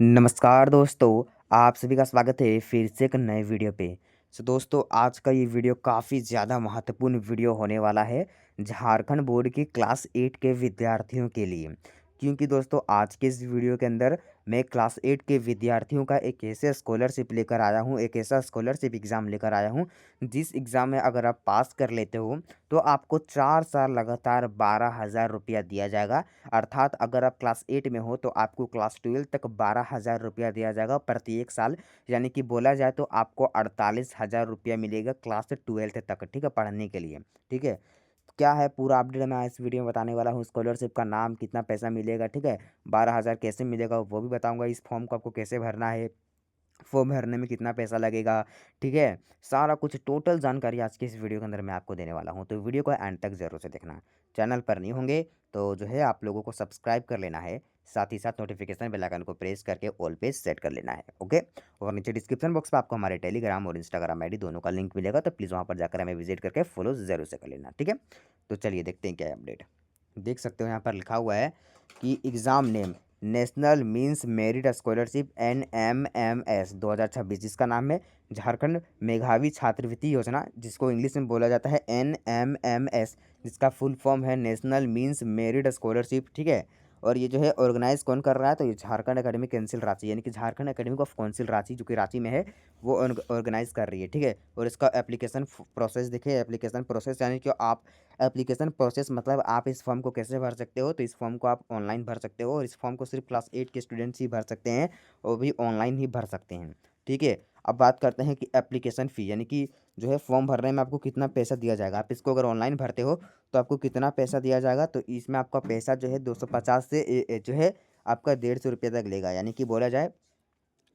नमस्कार दोस्तों, आप सभी का स्वागत है फिर से एक नए वीडियो पे। दोस्तों, आज का ये वीडियो काफ़ी ज़्यादा महत्वपूर्ण वीडियो होने वाला है झारखंड बोर्ड की क्लास 8 के विद्यार्थियों के लिए। क्योंकि दोस्तों, आज के इस वीडियो के अंदर मैं क्लास 8 के विद्यार्थियों का एक ऐसे स्कॉलरशिप लेकर आया हूँ, एक ऐसा स्कॉलरशिप एग्ज़ाम लेकर आया हूँ, जिस एग्ज़ाम में अगर आप पास कर लेते हो तो आपको 4 साल लगातार 12,000 रुपया दिया जाएगा। अर्थात अगर आप क्लास 8 में हो तो आपको क्लास 12 तक 12,000 रुपया दिया जाएगा प्रत्येक साल। यानी कि बोला जाए तो आपको 48,000 रुपया मिलेगा क्लास 12 तक, ठीक है, पढ़ने के लिए। ठीक है, क्या है पूरा अपडेट मैं इस वीडियो में बताने वाला हूँ। स्कॉलरशिप का नाम, कितना पैसा मिलेगा, ठीक है, 12,000 कैसे मिलेगा वो भी बताऊंगा। इस फॉर्म को आपको कैसे भरना है, फॉर्म भरने में कितना पैसा लगेगा, ठीक है, सारा कुछ टोटल जानकारी आज के इस वीडियो के अंदर मैं आपको देने वाला हूँ। तो वीडियो को एंड तक ज़रूर से देखना। चैनल पर नहीं होंगे तो जो है आप लोगों को सब्सक्राइब कर लेना है, साथ ही साथ नोटिफिकेशन बेल आइकन को प्रेस करके ऑल पे सेट कर लेना है। ओके, और नीचे डिस्क्रिप्शन बॉक्स में आपको हमारे टेलीग्राम और इंस्टाग्राम आईडी दोनों का लिंक मिलेगा, तो प्लीज़ वहाँ पर जाकर हमें विजिट करके फॉलो ज़रूर से कर लेना, ठीक है। तो चलिए देखते हैं क्या है अपडेट। देख सकते हो यहाँ पर लिखा हुआ है कि exam name national means merit scholarship NMMS 2026, जिसका नाम है झारखंड मेधावी छात्रवृत्ति योजना, जिसको इंग्लिश में बोला जाता है NMMS, जिसका फुल फॉर्म है नेशनल मीन्स मेरिट स्कॉलरशिप, ठीक है। और ये जो है ऑर्गेनाइज कौन कर रहा है, तो ये झारखंड एकेडमिक काउंसिल रांची, यानी कि Jharkhand academic of council Ranchi जो कि रांची में है, वो ऑर्गेनाइज कर रही है, ठीक है। और इसका एप्लीकेशन प्रोसेस देखिए, एप्लीकेशन प्रोसेस यानी कि आप एप्लीकेशन प्रोसेस मतलब आप इस फॉर्म को कैसे भर सकते हो, तो इस फॉर्म को आप ऑनलाइन भर सकते हो, और इस फॉर्म को सिर्फ क्लास 8 के स्टूडेंट्स ही भर सकते हैं, वो भी ऑनलाइन ही भर सकते हैं, ठीक है। अब बात करते हैं कि एप्लीकेशन फ़ी यानी कि जो है फॉर्म भरने में आपको कितना पैसा दिया जाएगा। आप इसको अगर ऑनलाइन भरते हो तो आपको कितना पैसा दिया जाएगा, तो इसमें आपका पैसा जो है 250 से जो है आपका 150 रुपये तक लेगा, यानी कि बोला जाए,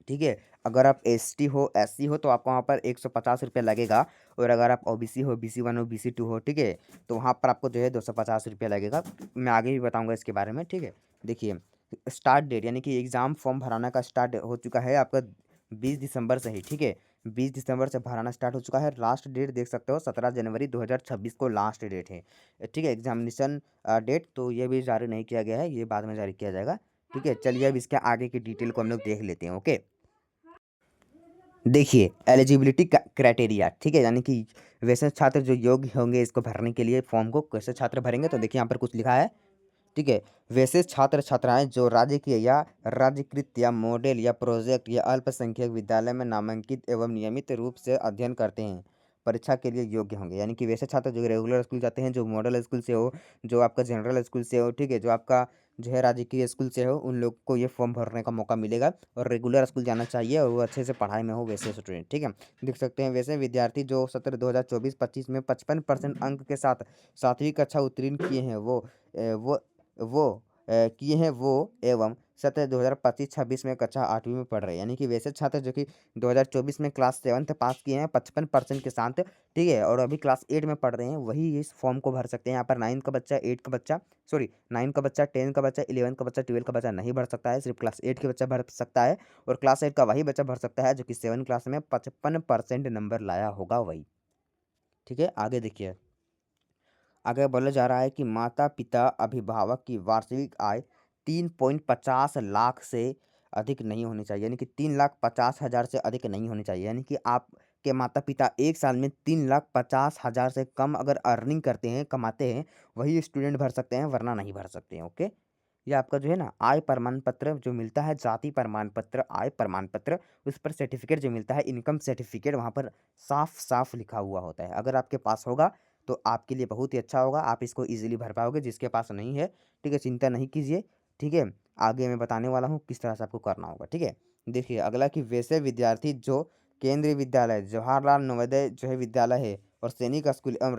ठीक है। अगर आप ST हो, SC हो, तो आपको वहाँ पर 150 रुपये लगेगा। और अगर आप OBC हो, BC1 हो, BC2 हो, ठीक है, तो वहाँ पर आपको जो है 250 रुपये लगेगा। मैं आगे भी बताऊँगा इसके बारे में, ठीक है। देखिए, स्टार्ट डेट यानी कि एग्ज़ाम फॉर्म भराना का स्टार्ट हो चुका है आपका 20 दिसंबर से ही, ठीक है। 20 दिसंबर से भराना स्टार्ट हो चुका है। लास्ट डेट देख सकते हो 17 जनवरी 2026 को लास्ट डेट है, ठीक है। एग्जामिनेशन डेट तो ये भी जारी नहीं किया गया है, ये बाद में जारी किया जाएगा, ठीक है। चलिए अब इसके आगे की डिटेल को हम लोग देख लेते हैं। ओके, देखिए एलिजिबिलिटी क्राइटेरिया, ठीक है, यानी कि वैसे छात्र जो योग्य होंगे इसको भरने के लिए फॉर्म को कैसे छात्र भरेंगे, तो देखिए यहाँ पर कुछ लिखा है, ठीक है। वैसे छात्र छात्राएं जो राजकीय या राज्यकृत या मॉडल या प्रोजेक्ट या अल्पसंख्यक विद्यालय में नामांकित एवं नियमित रूप से अध्ययन करते हैं परीक्षा के लिए योग्य होंगे। यानी कि वैसे छात्र जो रेगुलर स्कूल जाते हैं, जो मॉडल स्कूल से हो, जो आपका जनरल स्कूल से हो, ठीक है, जो आपका जो है राजकीय स्कूल से हो, उन लोग को ये फॉर्म भरने का मौका मिलेगा। और रेगुलर स्कूल जाना चाहिए और वो अच्छे से पढ़ाई में हो वैसे स्टूडेंट, ठीक है। देख सकते हैं वैसे विद्यार्थी जो सत्र 2024-25 में 55% अंक के साथ 7वीं कक्षा उत्तीर्ण किए हैं, वो किए हैं वो एवं सत्र 2025-26 में कक्षा 8वीं में पढ़ रहे हैं। यानी कि वैसे छात्र जो कि 2024 में क्लास 7th पास किए हैं 55% के साथ, ठीक है, और अभी क्लास 8 में पढ़ रहे हैं, वही इस फॉर्म को भर सकते हैं। यहाँ पर 9 का बच्चा, 8 का बच्चा, सॉरी 9 का बच्चा, 10 का बच्चा, 11 का बच्चा, 12 का बच्चा नहीं भर सकता है, सिर्फ क्लास 8 के बच्चा भर सकता है। और क्लास 8 का वही बच्चा भर सकता है जो कि 7 क्लास में 55% नंबर लाया होगा वही, ठीक है। आगे देखिए, आगे बोला जा रहा है कि माता पिता अभिभावक की वार्षिक आय 3.50 लाख से अधिक नहीं होनी चाहिए, यानी कि 3,50,000 से अधिक नहीं होनी चाहिए। यानी कि आपके माता पिता एक साल में 3,50,000 से कम अगर अर्निंग करते हैं, कमाते हैं, वही स्टूडेंट भर सकते हैं, वरना नहीं भर सकते हैं। ओके, ये आपका जो है ना आय प्रमाण पत्र जो मिलता है, जाति प्रमाण पत्र, आय प्रमाण पत्र, उस पर सर्टिफिकेट जो मिलता है, इनकम सर्टिफिकेट, वहाँ पर साफ साफ लिखा हुआ होता है। अगर आपके पास होगा तो आपके लिए बहुत ही अच्छा होगा, आप इसको इजीली भर पाओगे। जिसके पास नहीं है, ठीक है, चिंता नहीं कीजिए, ठीक है। आगे मैं बताने वाला हूँ किस तरह से आपको करना होगा, ठीक है। देखिए अगला कि वैसे विद्यार्थी जो केंद्रीय विद्यालय जवाहरलाल नवोदय जो है विद्यालय है और सैनिक स्कूल एवं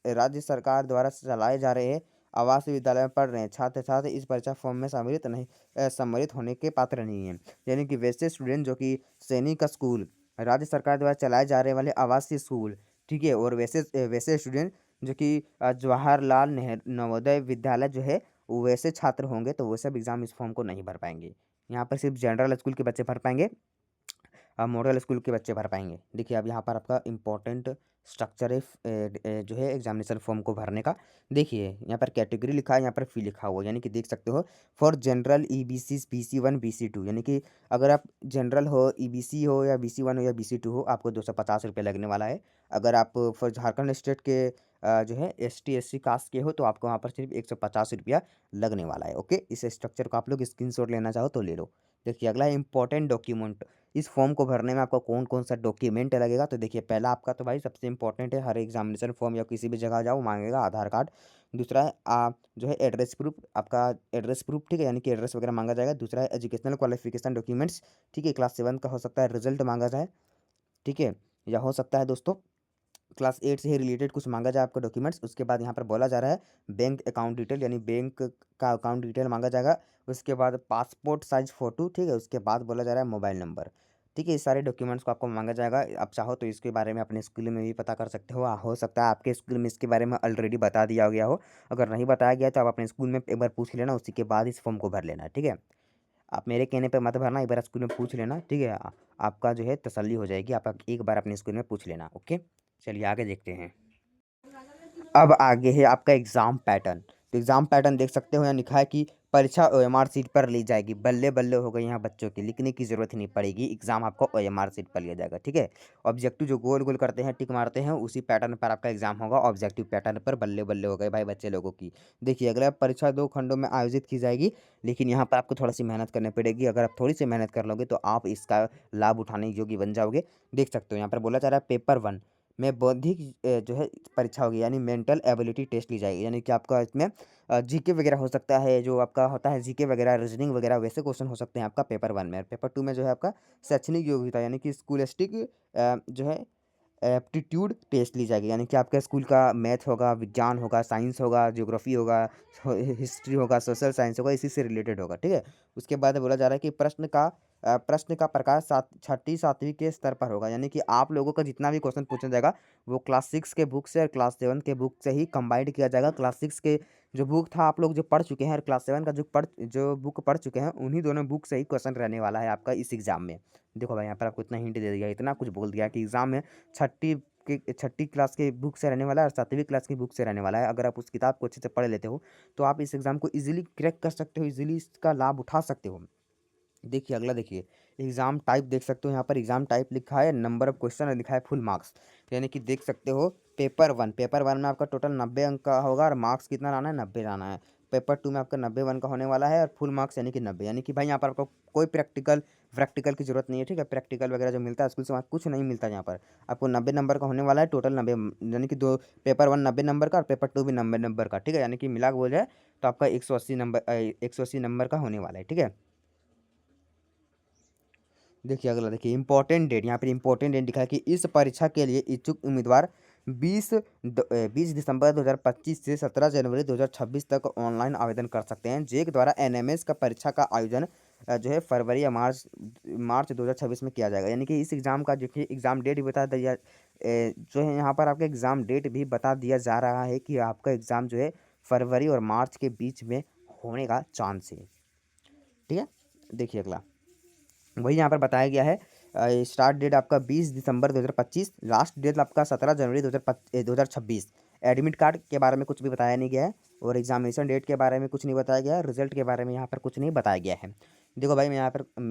राज्य सरकार द्वारा चलाए जा रहे आवासीय विद्यालय में पढ़ रहे हैं छात्र छात्र इस परीक्षा फॉर्म में सम्मिलित होने के पात्र नहीं है। यानी कि वैसे स्टूडेंट जो कि सैनिक स्कूल, राज्य सरकार द्वारा चलाए जा रहे वाले आवासीय स्कूल, ठीक है, और वैसे वैसे स्टूडेंट जो कि जवाहरलाल नेहरू नवोदय विद्यालय जो है वैसे छात्र होंगे, तो वो सब एग्ज़ाम इस फॉर्म को नहीं भर पाएंगे। यहाँ पर सिर्फ जनरल स्कूल के बच्चे भर पाएंगे। मॉडल स्कूल के बच्चे भर पाएंगे। देखिए अब यहाँ पर आपका इम्पोर्टेंट स्ट्रक्चर है जो है एग्जामिनेशन फॉर्म को भरने का। देखिए यहाँ पर कैटेगरी लिखा है, यहाँ पर फी लिखा हुआ है, यानी कि देख सकते हो for general EBC BC1 BC2, यानी कि अगर आप जनरल हो, EBC हो या BC1 हो या BC2 हो, आपको 250 रुपये लगने वाला है। अगर आप फॉर झारखंड स्टेट के जो है ST SC कास्ट के हो तो आपको वहाँ पर सिर्फ 150 रुपया लगने वाला है। ओके, इस स्ट्रक्चर को आप लोग स्क्रीनशॉट लेना चाहो तो ले लो। देखिए अगला है इंपॉर्टेंट डॉक्यूमेंट। इस फॉर्म को भरने में आपको कौन कौन सा डॉक्यूमेंट लगेगा, तो देखिए पहला आपका तो भाई सबसे इंपॉर्टेंट है, हर एग्जामिनेशन फॉर्म या किसी भी जगह जाओ मांगेगा आधार कार्ड। दूसरा है जो है एड्रेस प्रूफ, आपका एड्रेस प्रूफ, ठीक है, यानी कि एड्रेस वगैरह मांगा जाएगा। दूसरा है एजुकेशनल क्वालिफिकेशन डॉक्यूमेंट्स, ठीक है, क्लास 7 का हो सकता है रिजल्ट मांगा जाए, ठीक है, या हो सकता है दोस्तों क्लास 8 से ही रिलेटेड कुछ मांगा जाए आपका डॉक्यूमेंट्स। उसके बाद यहाँ पर बोला जा रहा है बैंक अकाउंट डिटेल, यानी बैंक का अकाउंट डिटेल मांगा जाएगा। उसके बाद पासपोर्ट साइज फ़ोटो, ठीक है, उसके बाद बोला जा रहा है मोबाइल नंबर, ठीक है। ये सारे डॉक्यूमेंट्स को आपको मांगा जाएगा। आप चाहो तो इसके बारे में अपने स्कूल में भी पता कर सकते हो सकता है आपके स्कूल में इसके बारे में ऑलरेडी बता दिया गया हो। अगर नहीं बताया गया तो आप अपने स्कूल में एक बार पूछ लेना, उसी के बाद इस फॉर्म को भर लेना, ठीक है। आप मेरे कहने पे मत भरना, एक बार स्कूल में पूछ लेना, ठीक है। आपका जो है तसल्ली हो जाएगी, आप एक बार अपने स्कूल में पूछ लेना। ओके, चलिए आगे देखते हैं। अब आगे है आपका एग्ज़ाम पैटर्न। तो एग्ज़ाम पैटर्न देख सकते हो, यहाँ लिखा है कि परीक्षा OMR सीट पर ली जाएगी। बल्ले बल्ले हो गई यहाँ बच्चों की, लिखने की ज़रूरत ही नहीं पड़ेगी, एग्ज़ाम आपको OMR सीट पर लिया जाएगा, ठीक है। ऑब्जेक्टिव जो गोल गोल करते हैं, टिक मारते हैं, उसी पैटर्न पर आपका एग्ज़ाम होगा। ऑब्जेक्टिव पैटर्न पर बल्ले बल्ले हो गए भाई बच्चे लोगों की। देखिए अगला परीक्षा 2 खंडों में आयोजित की जाएगी, लेकिन यहाँ पर आपको थोड़ा सी मेहनत करनी पड़ेगी। अगर आप थोड़ी सी मेहनत कर लोगे तो आप इसका लाभ उठाने योग्य बन जाओगे। देख सकते हो यहाँ पर बोला जा रहा है पेपर 1 में बौद्धिक जो है परीक्षा होगी, यानी मेंटल एबिलिटी टेस्ट ली जाएगी, यानी कि आपका इसमें जीके वगैरह हो सकता है, जो आपका होता है जीके वगैरह, रीजनिंग वगैरह, वैसे क्वेश्चन हो सकते हैं आपका पेपर 1 में। पेपर 2 में जो है आपका शैक्षणिक योग्यता, यानी कि स्कूलिस्टिक जो है एप्टीट्यूड टेस्ट ली जाएगी, यानी कि आपका स्कूल का मैथ होगा, विज्ञान होगा, साइंस होगा, ज्योग्राफी होगा, हिस्ट्री होगा, सोशल साइंस होगा, इसी से रिलेटेड होगा, ठीक है। उसके बाद बोला जा रहा है कि प्रश्न का प्रकार छठी सातवीं के स्तर पर होगा, यानी कि आप लोगों का जितना भी क्वेश्चन पूछा जाएगा वो क्लास 6 के बुक से और क्लास 7 के बुक से ही कंबाइंड किया जाएगा। क्लास 6 के जो बुक था आप लोग जो पढ़ चुके हैं, और क्लास 7 का जो बुक पढ़ चुके हैं, उन्हीं दोनों बुक से ही क्वेश्चन रहने वाला है आपका इस एग्ज़ाम में। देखो भाई यहाँ पर आपको इतना हिंट दे दिया, इतना कुछ बोल दिया कि एग्ज़ाम में छठी क्लास के बुक से रहने वाला है और 7वीं क्लास की बुक से रहने वाला है। अगर आप उस किताब को अच्छे से पढ़ लेते हो तो आप इस एग्ज़ाम को ईज़िली क्रैक कर सकते हो, ईज़िली इसका लाभ उठा सकते हो। देखिए अगला देखिए, एग्ज़ाम टाइप देख सकते हो, यहाँ पर एग्ज़ाम टाइप लिखा है, नंबर ऑफ क्वेश्चन और लिखा है फुल मार्क्स, यानी कि देख सकते हो पेपर 1 में आपका टोटल 90 अंक का होगा और मार्क्स कितना लाना है, 90 लाना है। पेपर 2 में आपका 90 1 का होने वाला है और फुल मार्क्स यानी कि 90, यानी कि भाई यहाँ पर आपको कोई प्रैक्टिकल की ज़रूरत नहीं है, ठीक है। प्रैक्टिकल वगैरह जो मिलता है स्कूल से वहाँ कुछ नहीं मिलता है। यहाँ पर आपको 90 नंबर का होने वाला है, टोटल 90, यानी कि दो पेपर 1 90 नंबर का और पेपर 2 भी 90 नंबर का, ठीक है, यानी कि मिला के बोल जाए तो आपका 180 नंबर का होने वाला है, ठीक है। देखिए अगला देखिए इंपॉर्टेंट डेट, यहाँ पर इंपॉर्टेंट डेट लिखा है कि इस परीक्षा के लिए इच्छुक उम्मीदवार 20 दिसंबर 2025 से 17 जनवरी 2026 तक ऑनलाइन आवेदन कर सकते हैं। जेक द्वारा NMS का परीक्षा का आयोजन जो है फरवरी या मार्च 2026 में किया जाएगा, यानी कि इस एग्ज़ाम का जो कि एग्ज़ाम डेट भी बता दिया जो है यहाँ पर आपका एग्ज़ाम डेट भी बता दिया जा रहा है कि आपका एग्ज़ाम जो है फरवरी और मार्च के बीच में होने का चांस है, ठीक है। देखिए अगला वही यहाँ पर बताया गया है, स्टार्ट डेट आपका 20 दिसंबर 2025, लास्ट डेट आपका 17 जनवरी 2026। एडमिट कार्ड के बारे में कुछ भी बताया नहीं गया है और एग्जामिनेशन डेट के बारे में कुछ नहीं बताया गया है, रिजल्ट के बारे में यहाँ पर कुछ नहीं बताया गया है। देखो भाई मैं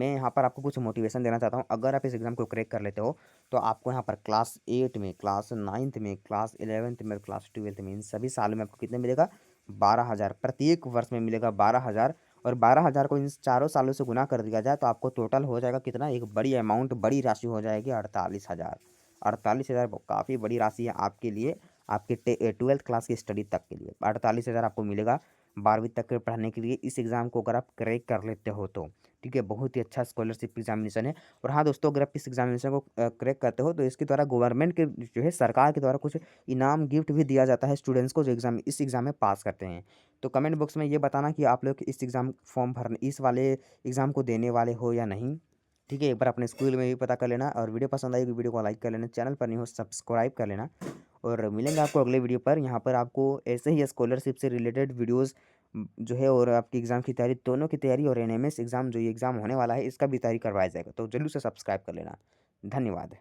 यहाँ पर आपको कुछ मोटिवेशन देना चाहता हूँ। अगर आप इस एग्ज़ाम को क्रैक कर लेते हो तो आपको यहाँ पर क्लास 8 में, क्लास 9th में, क्लास 11th में, क्लास 12th में, इन सभी सालों में आपको कितने मिलेगा, 12,000 प्रत्येक वर्ष में मिलेगा, 12,000। और 12,000 को इन चारों सालों से गुना कर दिया जाए तो आपको टोटल हो जाएगा कितना, एक बड़ी अमाउंट, बड़ी राशि हो जाएगी 48,000। 48,000 काफ़ी बड़ी राशि है आपके लिए, आपके 12th क्लास की स्टडी तक के लिए 48,000 आपको मिलेगा 12वीं तक के पढ़ने के लिए, इस एग्ज़ाम को अगर आप क्रैक कर लेते हो तो, ठीक है। बहुत ही अच्छा स्कॉलरशिप एग्जामिनेशन है। और हाँ दोस्तों, अगर आप इस एग्जामिनेशन को क्रैक करते हो तो इसके द्वारा गवर्नमेंट के जो है सरकार के द्वारा कुछ इनाम गिफ्ट भी दिया जाता है स्टूडेंट्स को जो इस एग्ज़ाम में पास करते हैं। तो कमेंट बॉक्स में ये बताना कि आप लोग इस एग्ज़ाम फॉर्म भरने, इस वाले एग्ज़ाम को देने वाले हो या नहीं, ठीक है। एक बार अपने स्कूल में भी पता कर लेना और वीडियो पसंद आई तो वीडियो को लाइक कर लेना, चैनल पर नहीं हो सब्सक्राइब कर लेना। और मिलेंगे आपको अगले वीडियो पर। यहाँ पर आपको ऐसे ही स्कॉलरशिप से रिलेटेड वीडियोस जो है और आपकी एग्ज़ाम की तैयारी, दोनों की तैयारी और NMS एग्ज़ाम जो ये एग्ज़ाम होने वाला है इसका भी तैयारी करवाया जाएगा, तो जल्दी से सब्सक्राइब कर लेना। धन्यवाद।